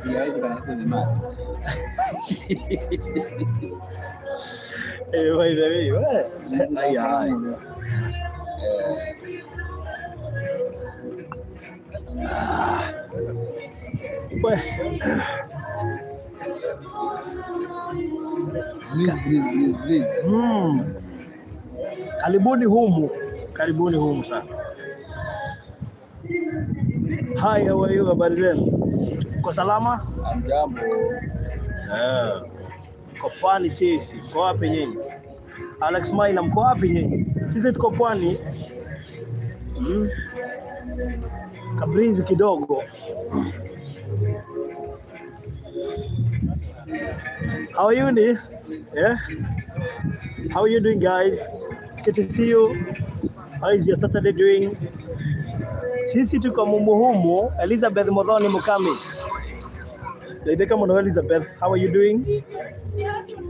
Ya itu kan itu gimana? Vai daí, vai. Ai ai. Ué. Please. Karibuni humu sana. Hi, how are you? Habari zenu? Uko salama? Jambo. Uko pwani sisi. Uko wapi nyinyi? Alex Maina, mko wapi nyinyi? Sisi tuko pwani. Kabrizi kidogo. How are you, yeah? How are you doing, guys? Good to see you. How is your Saturday doing? Sisi tuko mumuhumu. Elizabeth Modhoni Mukami. Naideka mwana Elizabeth, how are you doing?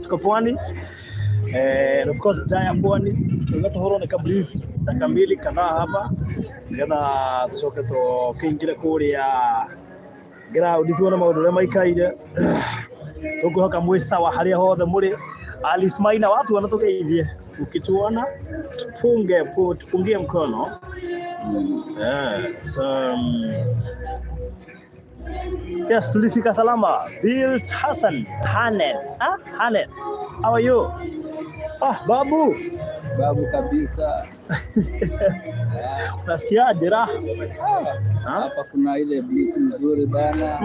Tuko pwani. And of course, Dia-Pwani. Tunatohorone Kabrizi dakika mbili kadhaa hapa. Ngetha tucoke tukiingira kuria ground tuone maundu uria maikaire. Tukuhoka mwi sawa haria hothe muri. Alice Maina, watu wanatugeithie. Ukituona tupungie mkono. So yes, tulifika salama. Bilt Hassan Hanen. Hanen. How are you? Babu kabisa. Unasikiaje raha? Hapa kuna ile bliss nzuri bana.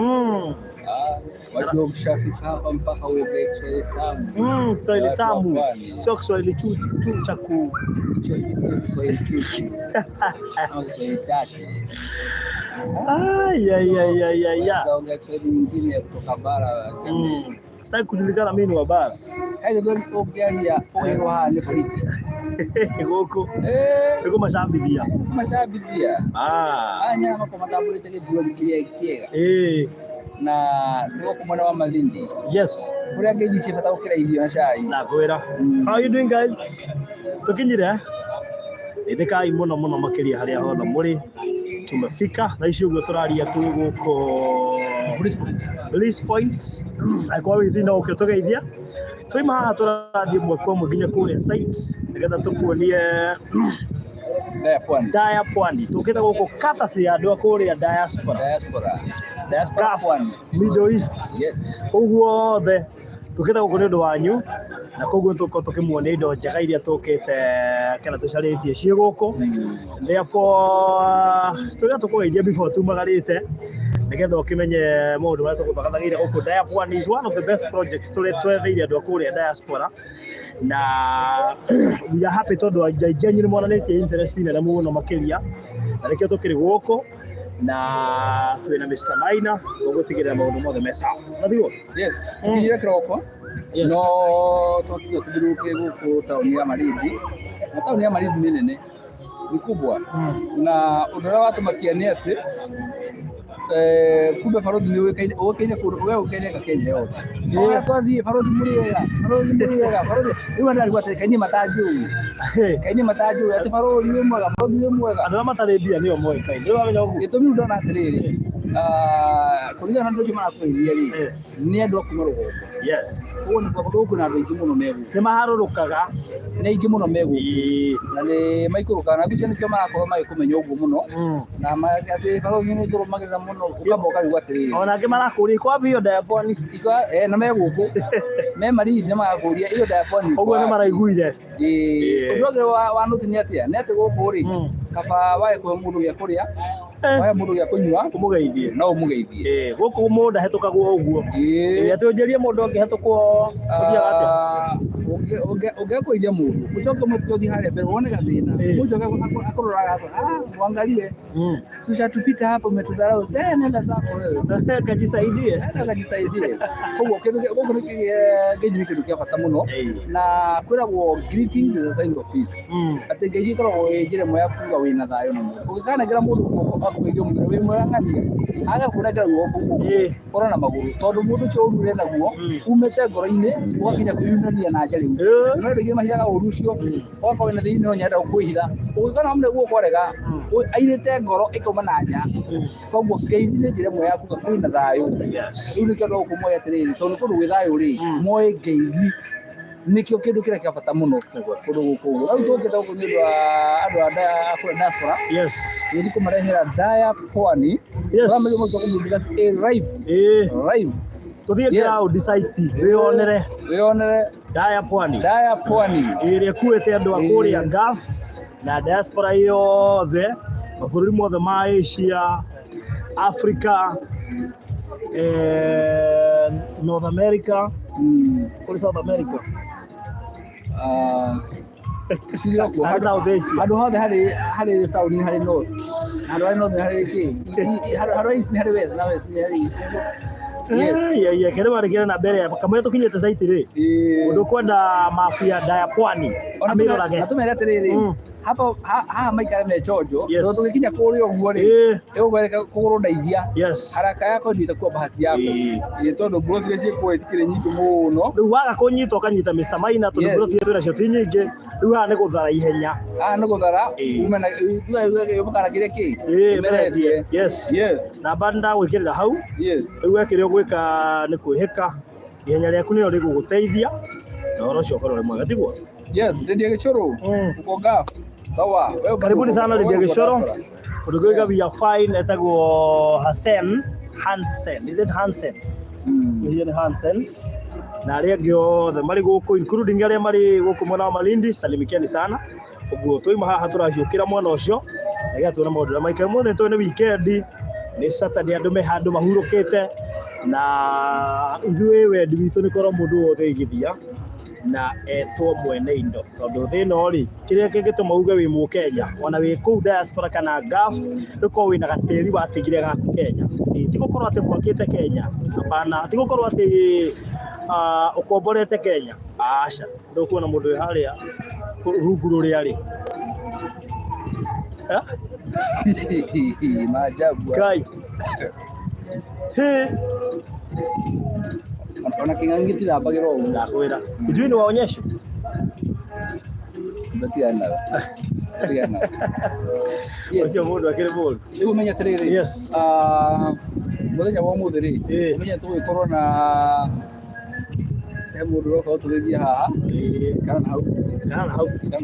Wajua mshafika hapa mpaka uongee Kiswahili tamu. Kiswahili tamu. Sio Kiswahili tu cha ku Kiswahili tu. Kiswahili chache. Ya. Ongea Kiswahili nyingine kutoka bara. Sasa kujulikana mimi ni wa bara. Ndio ongealia oewa ni polipi. Goko. Niko mashabithia. Nyama kwa mataburi tege jua likiega. Na tuko kumwana wa Malindi. Yes. Kuria ngeji sifata ukira irio na chai. Na kwera. How are you doing, guys? Tukinyire. Itheka muno makiria haria hothe muri. Tumefika na icio uguo turaria tu guko Bliss Point. Akwa withi no ukitugeithia. Tuima haha turathie mwako nginya kuria site. Nigetha tukuonie Dia-Pwani. Tukita guko katasi ya andu akuria diaspora Pwani Middle East. Yes. Uguo the tukita guko ni undu wanyu na koguo tukimuonia indo njega iria tukite kana tucaritie cie guko. Therefore tukugeithia before tumagarite nigetha ukimenye maundu maria tuguthagathagire guko. Dia-Pwani is one of the best projects twetheire andu akuria diaspora. Na we are happy tondu jajenyi ni mwananite interest ina muno makiria na nikio tukiri guko na twina Mr. Maina gugutigirira maundu mothe me sawa. Nathigo? Yes. Kile kiroko. Yes. No tukiruke guko tauni ya Malindi. Na tauni ya Malindi ni nene. Ni kubwa. Na udara watu makiania ati kumbe Farodhi ni wekaine kuruwe ka Kenya yote. Farodhi muriega. Iwa ndio alikuwa kaini mataju ati Farodhi ni mwega. Andu mataribia niyo moyo kaini. Ndio wamenya ugu. Gitumi ndona atiriri. Kuringa na ndocho mara kwiria ri. Ni andu akuma rugongo. Yes. Uone kwa kudoku na andu ingi muno megu. Ni maharurukaga. Ni ingi muno megu. Na ni maikuruka na bicho nikyo mara kwa kumenya ugu muno. Na ati Farodhi ni ndoro magirira muno ukaboka gwatiriri. Ona ngi marakuri kwa bio Dia-Pwani. Na meguku. Me Malindi ni magakuria iyo Dia-Pwani. Uguo ni maraiguire. Ndoge wa nuti ni atia. Ni ati guku ri. Kaba wae kwa mundu ya kuria. Wae mundu ya kunywa kumugeithie. No umugeithie. Guku mundu ahetukagwo uguo. Ati unjerie mundu angi hetukwo kuria atia. Ungekuithia mundu. Ucoke mutu uthi haria mbere wone gathina. Ucoke akorora wangalie. Susha tupita hapo umetudharau. Nenda zako wewe. Kajisaidie. Koguo kindu ni kindu kia bata muno na kwiragwo greetings is a sign of peace. Ati ngeithie koragwo njire moya kuga wina thayo na mundu. Ugikana ngira mundu akuigia mugiro wi mwang'ania agakunengera guoko korona maguru tondu mundu ucio urure naguo umete ngoro-ini ugakinya kwiyumania na njari no ndigi mahiraga uru ucio okorwo na thiini no nyenda kwihitha ugikona mune guo kwarega airite ngoro ikauma na nja koguo ngeithi ni njira imwe yaku kwina thayu riu nikio ndo kumoya atiriri tondu kundu gwi thayu ri moe ngeithi nikio kindu kiria kia bata muno kundu guku au tungita guku ni andu a diaspora ni kumarehera Dia-Pwani family mo kumudira live tuthie crowd site wionere Dia-Pwani iria kuete andu akuria gaf na diaspora yothe mabũrũri mothe ma Asia, Africa, North America, South America. Hadu hothe hari South ni hari North. Hadu North ni hari ki. Hadu East ni hari West na West ni hari. Yes. Kile marigera na mbere kamwe tukinyete site ri. Undu kwenda mafia Dia-Pwani. Amiro lage. Natumere atiriri. Hapa maikara me chojo ndo tukikinya kuri oguo ri egwereka kuguru ndeithia haraka yako ndi itakuwa bahati yako tondu brothi cie kwetikire nyingi muno riu waga kunyita kanyita Mr. Maina tondu brothi yetu nacio ti nyingi riu ha ni guthara ihenya ni guthara umena yumukana kire ki meretie yes na banda gwikirira hau riu wekire gwika ni kwihika ihenya riaku nio riguguteithia na oro cio korwo mwega tiguo Dia Gicoro uko gaf sawa karibuni sana Dia Gicoro udogoiga via fine etagwo Hansen is it Hansen na aria giothe mari guku including aria mari guku mwana wa Malindi salimikiani sana uguo toima haha turahiukira mwana ucio niga tuona maundu na maikara mothe twene weekend ni Saturday andu me handu mahurukite na ithuĩ wendi witũ nĩ korwo mũndũ wothe igithia na etwo mwene indo tondu thino ri kiria kingituma uge wi mu Kenya ona wi ku diaspora kana gaf ndiko wina gateri watigire gaku Kenya tigukorwo ati mwakite Kenya hapana tigukorwo ati ukomborete Kenya aca ndukuona mundu haria rungu ruria ri maajabu kai ona kingangi tirambagirwo ndakwira sijui ni waonyeshe batiana Ocio mundu akiri mundu riu menya tiriri muthenya wa muthiri menya tugikorwo na mundu roka tuthithia haha kana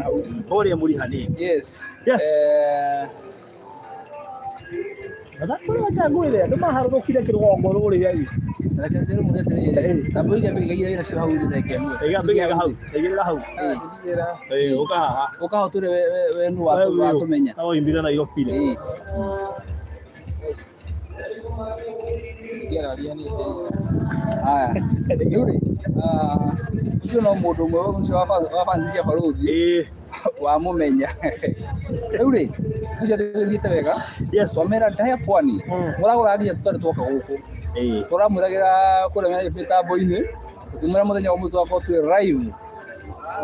hau oria muri hani yes Nadakora ngwire andu maharurukire kirugongo ruria iri nakendero muretere tambo ige bigagira ira cio hau ndeke mu igirira hau uka ture we nu wa tumenya awo imbira na iropire haya yuri sio no mundu mwe mcio wafanzisia baruthi wa mumenya yuri ucio ndithite wega wamera Dia-Pwani muragura nginya tutari twoka guku turamuragira kuria mitambo-ini tukimura muthenya wa mwitu wakwa twi live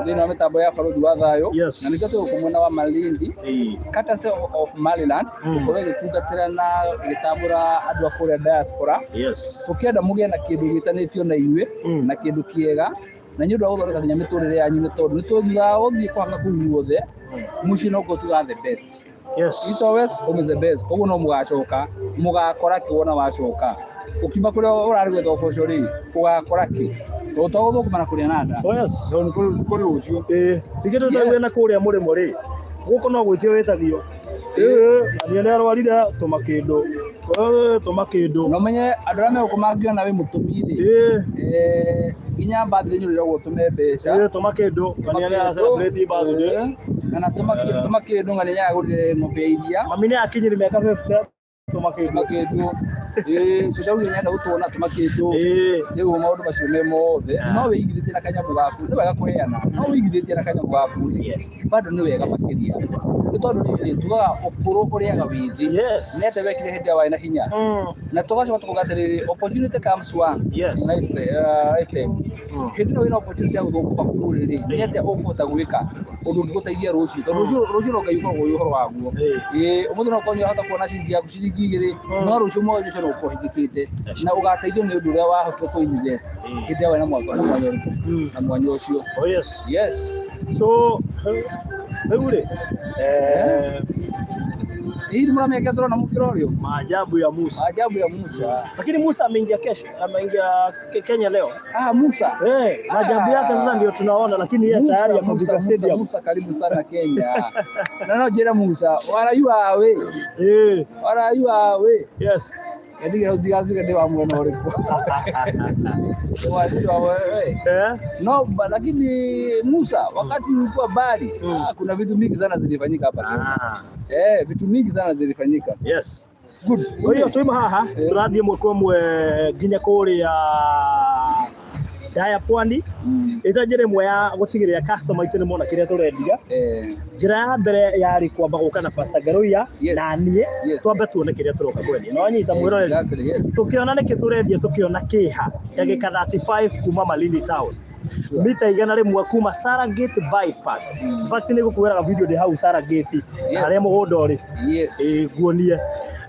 thini wa mitambo ya baruthi wa thayo na nikio tukumwena wa Malindi courtesy of Maryland tukorwo gitungatira na gitambura andu akuria diaspora ukienda mugie na kindu gitanitio na inyue na kindu kiega na nyu ndo guthondeka nginya miturire yanyu ni tondu ni tuthira uthii kwanga kuguothe muci no ko tuga the best it's always the best koguo no mugacoka mugakora kiwona wacoka ukima kuria urari gwetha uboco ri ugakora ki tutoguthu kumana kuria nanda so kuri ucio dikitu tagwe na kuria murimo ri guko no gwitio wetagio ni arwarire tumakindu no menye andu ame ukumangio na we mutumiri ginya bathire nyurira gutume mbeca tumakindu kani ara celebrate bathire kana tumakindu ngani nya gurire ng'ombe iria mami ni akinyire miaka 50 tumakĩtwo social media nyenda gũtuona tumakĩtwo rĩu maũndũ macio me mothe no wĩigithĩtie na kanyamũ gaku nĩ wega kũheana no wĩigithĩtie na kanyamũ gaku bado nĩ wega makĩria nĩ tondũ nĩ tugaga ũkũrũ ũrĩaga wĩthĩ nete wekire hĩndĩ ya warĩ na hinya na tũgacoka tukuga atĩrĩrĩ opportunity comes once lifetime hĩndĩ ĩno wĩna opportunity ya gũthũkũma bũrũri-rĩ nĩ atĩa ũkũhota gwĩka ũndũ ũngĩgũteithia rũciũ tondũ rũciũ no Ngai ũkoragwo wĩ ũhoro waguo ũmũthĩ no ũkorwo nĩũrahota kuona ciringi yaku ciringi 2 no rũciũ mũthenya ũcio no ũkorwo hingĩkĩte na ũgateithio nĩ ũndũ ũrĩa wahotire kũinvest hĩndĩ ya warĩ na mwanya ũcio. Yes. So rĩu-rĩ hii ni mwanamke turona mkirorio maajabu ya Musa. Lakini Musa ameingia Kenya leo. Musa maajabu yake sasa ndio tunaona, lakini yeye tayari amefika stadium. Musa karibu sana Kenya. Na jera Musa wala you are Yes. Yaani udigazi ndio amwona uliko. No, lakini Musa wakati ulikuwa bali kuna vitu mingi sana zilifanyika hapa. Vitu mingi sana zilifanyika. Yes. Good. Kwa hiyo tuima haha turathie mwe nginya kuria Dia-Pwani itajire mwe ya gutigirira customer itu ni mona kiria turendia njira ya mbere yari kwamba guka na Pastor Garuya na nie twambe tuone kiria turoka kwendia no nyita mwiroreri tukiona niki turendia tukiona kiha gagika 35 kuma Malindi town mita igana rimwe kuma Saragate bypass bati ni gukwiraga video de hau Saragate haria mugunda uri guonie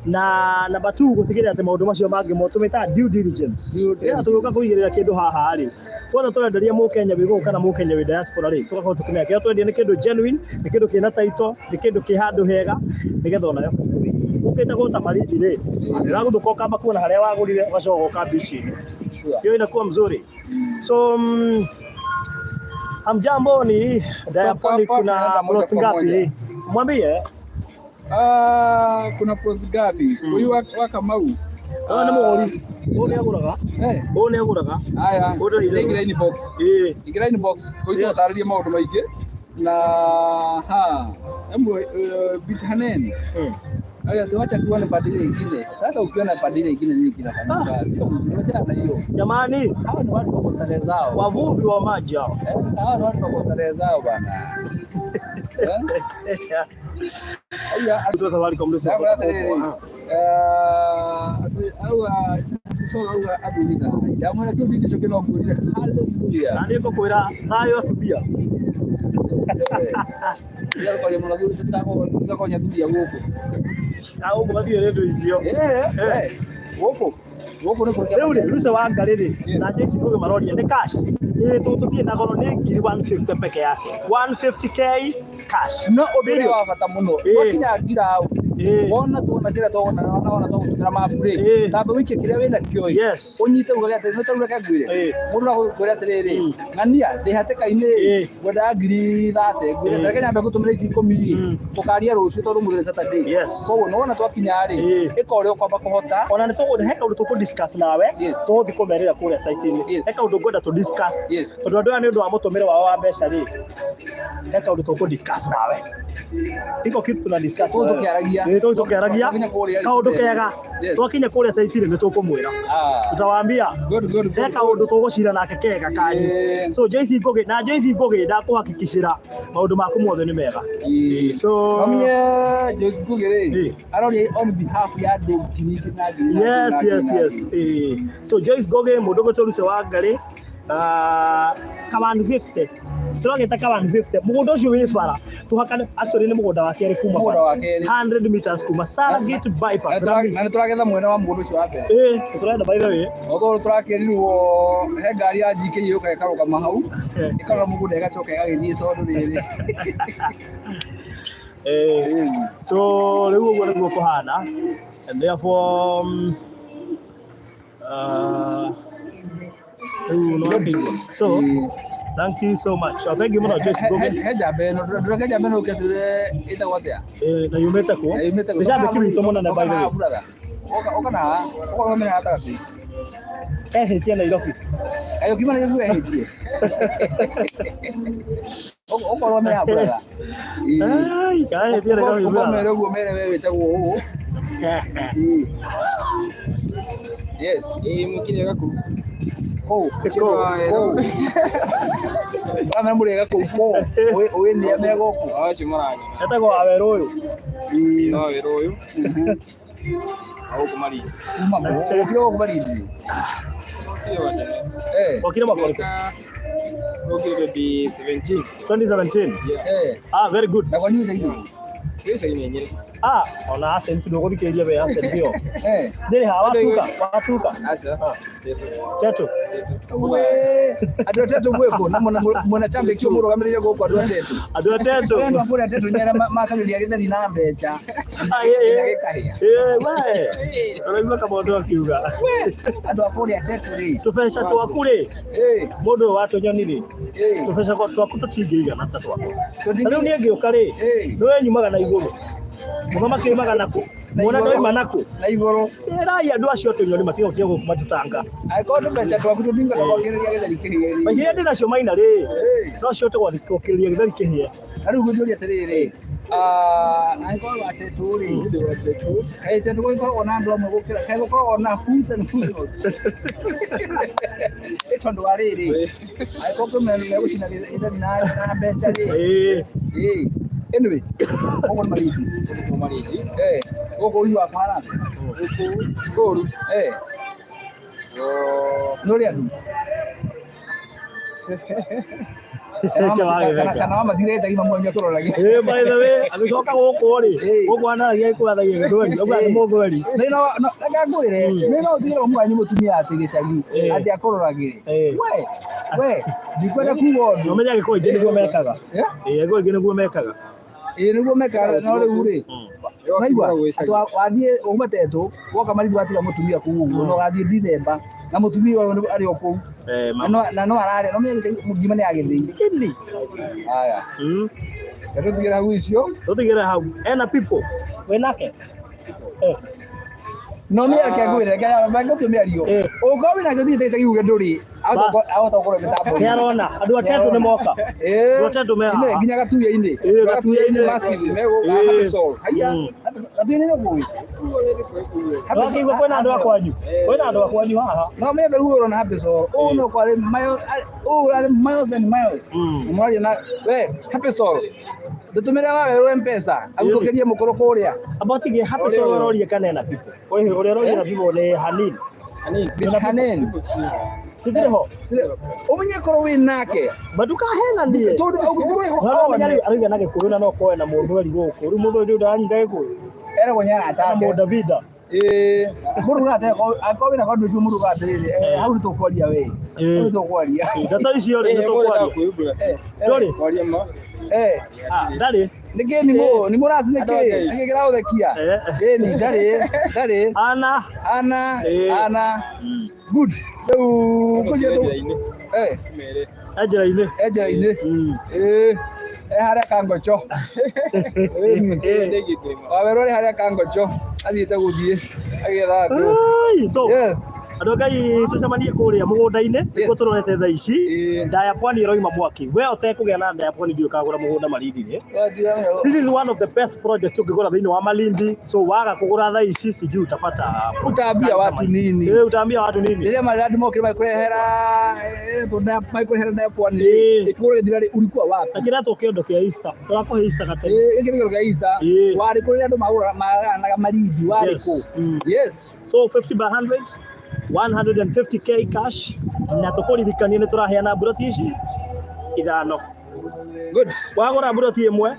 na namba 2 gutigirira ati maundu macio mangi motumita due diligence tuguka kuigirira kindu haha ri wothe turenderia Mukenya wigo kana Mukenya wi diaspora ri tugakorwo tukimenya kĩrĩa twendia nĩ kindu genuine nĩ kindu kina title nĩ kindu ki handu hega nigetha ona ukita gota Malindi ri ndiraguthũka kamba kuona haria wagurire gacogo ka beach hiyo inakuwa mzuri. So amjambo ni Dia-Pwani kuna plot ngapi mwambie? Kuna plots gapi? Huyu wa Kamau. Ni mwori. Uone aguraga? Uone aguraga? Haya. Igira inbox. Igira inbox. Huyu atararia maundu maingi. Na bitahaneni. Haya tuacha tuone padile ingine. Sasa ukiona padile ingine nini kinafanyika? Sio unajana hiyo. Jamani, hawa ni watu wa starehe zao. Wavuvi wa maji hao. Hawa ni watu wa starehe zao bana. Haya atu safari kwa mleso. Adulina. Jamani tu ndicho kinaongolea. Haleluya. Na niko kwira nayo atubia. Ndio kwa yemo naguru tutako kwa nyadudia huko. Au kwa hiyo ndio hizo. Huko ni kwa leo rusa wa ngariri na jeshi kwa marori ni cash. Tutie na goro ni ngiri 150 peke yake. 150k cash. No obere wa bata muno. Wakinya ngira au. Wona tuona kira tuona tugira mapure. Tamba wiki kire wena kioi. Unyite ugaga ati no taura kagwire. Mundu na kuria atiriri. Ngania ndihate-kaini gwenda ngiri 30. Gwire Kenya mbe gutumire ici 10 tukaria rucio tondu muthire Saturday. Koguo no wona twakinya ri ikore ukwamba kuhota. Ona ni tugude heka undu tuku discuss nawe. Tuthi kumerera kuria site-ini. Heka undu gwenda tu discuss. Tondu andu ni undu wa mutumire wao wa mbeca ri. Heka undu tuku discuss nawe. Iko kitu tuna discuss. Tukiaragia kaundu kega twakinya kuria site-ini ni tukumwira tutawaambia eka undu tugucira nake kega kanyu. So Joyce Ngugi ndakuhakikishira maundu maku mothe ni mega. So mamye Joyce Ngugi ri arori on behalf ya andu kiniki na ngiri. Yes. So Joyce Ngugi mundu guturuse wa ngari ka 150 turageta ka 150 mugunda ucio wi bara tuhakane aturi ni mugunda wa keri kuma 100 meters kuma Saragate bypass na turagetha mwena wa mugunda ucio wa mbere turenda by the way ogo turakerirwo he ngari ya GK yuka ikaruka mahau ikara mugunda igacoka igagithie tondu riri so riu uguo niguo kuhana and therefore so thank you so much. So thank you muno Joyce Ngugi. Heja beno uketire ita watia. Na yumeta ko. Bisha be kibi to mona na by the way. Oka na mena hata kasi. Ehetie Nairobi. Ayo kimana ndio ehetie. Okorwo me aburaga. Ai, ehetie Nairobi. Okorwo rego mere wewe taguo ugu. Yes, mukire gakuru. Oh, bana murega ko we ni amego ku aci marani etagwo Aweru uyu no Aweru uyu au kumari kuma ko kumari wakira makoriko okay 2017 very good na kwa nini zaidi pesa yenyewe ona asenti ndogo thikiriria be asenti yo ndiri ha watuka acha tetu adu tetu mweko na mwana chambe kyo muro gamirire go kwa adu tetu ndo mbona tetu nyara makaliria githani na mbecha we uragwa kama ndo akiuga adu akuri tetu ri tufesha twakure mundu watu nyoniri tufesha twaku tutingiiga na tatu wako riu ni ngiuka ri niwe nyumaga na iguru mama kimaga nako mwana ndoi manako na igoro rai andu acio tunyoni matiga utia gukumatutanga aiko tumecha twaku tutinga twakiria githari kihie maciria ndina cio maina ri no cio tugwathikokiria githari kihie ariu guturia tiriri aiko watetu ri watetu tetu ko ona andu amwe gukira kai ko ona foods and food notes etondo ariri aiko kumene gucina githari na mbecha ri anyway, ogo maridi. Ogo uyu apara. Ogo. Nori adu. Kana mama direza ima mwenye kuroragi. By the way, agicoka guku ri. Guku anaragia ikwathagia githweri. Ogo ni mugweri. No, ngagwire. No thira mwanyu mutumia ati gicagi. Ati akororagire. We, ndikwenda kugo. No menya giko ingĩ nĩguo mekaga. Giko ingĩ nĩguo mekaga. Niguo mekaga no riu ri. Naigua wathie umatetu woka marigwa atiga mutumia kugu no gathie December na mutumia ari oku no arare no mugima ni agithii aya tutigera hau icio tutigera hau ena people we nake no mira ke agwire ke bango tumia rio uko wina gathie tesa iuge nduri awota ukoro mitambo ni arona andu atetu ni moka andu atetu me ine ginya gatuye-ini basi mego episode haya gatuye-ini no kuwi basi go kwena andu akwanyu haha no me garu ro na episode no kwale miles and miles mwali na we episode dutumira wawe mpesa agutokerie mukoro kuria abotige episode rorie kanena people ore rorie na people le hanin Sidiriho. Umenye koro winake. Baduka hena ndiye. Todo oguru ho. Ariga nake kuruna no koe na mundu ari goko. Ru mundu ndi ndanyira iko. Era gonyara ata mo Davida. Mundu ngate akobe na kwandu mundu gatirire. Hau to kwaria we. Hau to kwaria. Tata icio ri to kwaria. Dori. Kwaria ma. Ndari. Nige ni murasi nike. Nige gira uthekia. Ni ndari. Ana. Good. Kuja tu. Ajira-ini. Haria kangocho. Awerore haria kangocho. Athiite guthie. Agetha andu. So. Yes. Andu ngai tucemanie kuria mugunda-ini niko turorete thaa ici Dia-Pwani iroima mwaki we utekugea na Dia-Pwani ndio kagura mugunda Malindi. This is one of the best projects ukigura thiini wa Malindi, so waga kugura thaa ici sijui utapata utaambia watu nini. Utaambia watu nini ile maradi mokire makurehera tunda makurehera Dia-Pwani ikure thirari ulikuwa wapi akira to kiondo kia Easter turako Easter kate ikiro kia Easter wari kuri andu magura na Malindi wari ko. Yes, so 50 by 100 150k cash na tukuririkanie ni turaheana buroti ici ithano. Good. Wagura buroti imwe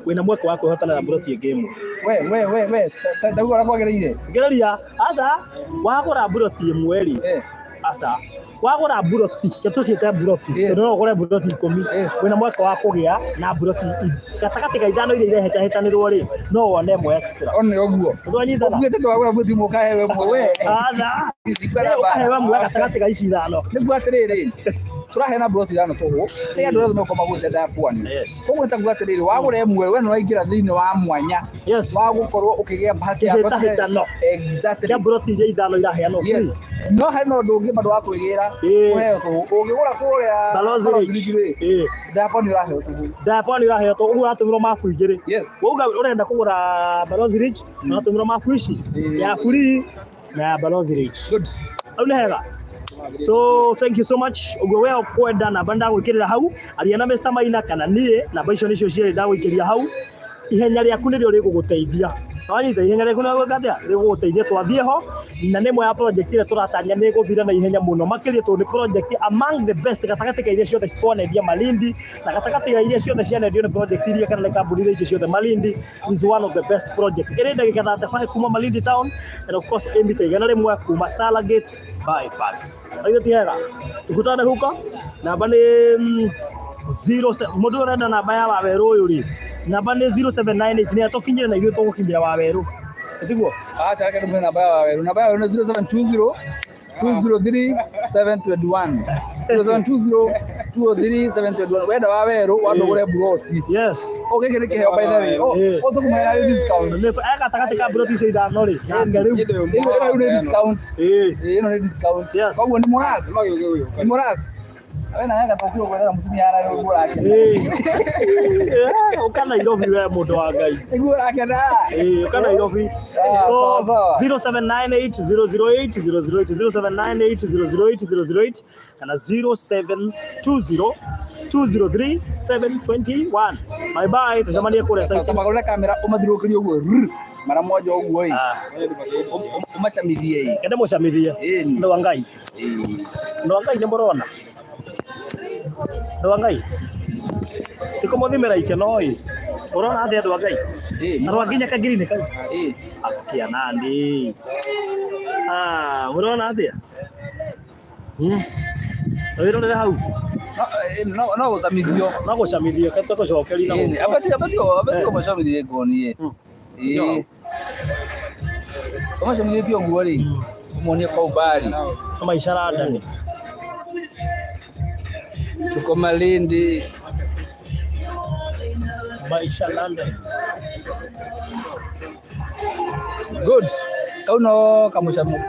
wina mweke wa kwihotana na buroti ingi imwe. We ndagura kwagereire gereria asa wagura buroti imwe ri asa wagura buroti ke tuciete buroti no ugure buroti 10 wina mweke wa kugia na buroti gatagati ga ithano iria irehete hetanirwo ri no wone mwe extra one oguo ndonyitana ugete twagura buroti mukahe we mwe asa ikara ba mwe gatagati ga ici ithano niguo atiriri turaheana broti thano tuhu ni andu othe no koma gwite Dia-Pwani koguo nitakuga atiriri wagura emwe we no waingira thiini wa mwanya wa gukorwo ukigia bahati ya exactly broti iria ithano iraheanwo no hari no ndu ungi bado wa kwigira uheo tuhu ungigura kuria Balozi Dia-Pwani uraheo tuhu Dia-Pwani uraheo tuhu ugu atumirwo mafu igiri uga urenda kugura Balozi Ridge no atumirwo mafu ici ya free na Balozi Ridge good unahega. So thank you so much. Ugwe wewe kwenda na banda gwikirira hau aria na Mr. Maina kana nie na mbaisho nicio ciere ndagwikiria hau ihenya riaku nirio riguguteithia wanyita ihenya riaku na gwikatia riguguteithia twathie ho na nemwe ya project ile turatanya ni guthira na ihenya muno makiria tu ni project among the best gatagati ka iria ciothe citwanendia Malindi na gatagati ka iria ciothe cianendio ni project iria kana le kambuni iria ciothe Malindi is one of the best project ire ndagika 35 kuma Malindi town and of course embite igana rimwe kuma Salagate bypass ayo tiaga tukutane huko namba ni 07 mundu urenda namba ya Waweru uyu ri namba ni 0798 ni atokinyire na ithuĩ tugukinyira Waweru ndiguo acha reke ndume namba ya Waweru ni 0720 203 721 0720 203 721 wenda Waweru wandugure broti yes okay kile kiheo by the way o tukumera discount ne aka takati ka broti icio ithano ri ngariu ni discount ino ni discount koguo ni Moras ni Moras wena yanga tokio kwenda mtumia ana rugura yake ukana Nairobi wewe mundu wa Ngai rugura yake na ukana Nairobi so 0798008008 kana 0720203721 bye bye tujamanie kule sasa kama kamera umathirukirio uguo mara moja uguo umachamithie hii kende muchamithie ndo Ngai ndo Ngai nemorona ndo Ngai tiko muthimira ikeno ii urona athi andu Ngai na nginya kagirine kau akia nani urona athi wirorere hau no gucamithio kato gucokeri na abati gucamithie ngoni gucamithie tio nguo ri umuonie kwa ubali kama ishara ndani tuko Malindi maisha London good kauno kamushamu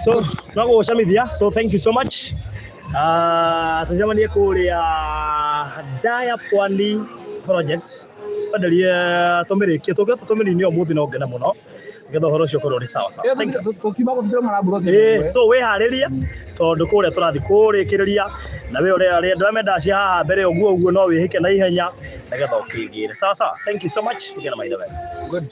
so nago gucamithia so thank you so much tujamanie kuria Dia-Pwani project badalia tumirikie tutumiri ni omuthi no ngena muno ngetha horo cio korwo ri sawa sawa tukiba guthira mana broti so we hariria tondu kuria turathi kurikiriria na we uria ndamenda cia haha mbere uguo no wihike na ihenya ngetha ukigire sawa sawa thank you so much ngena maitha good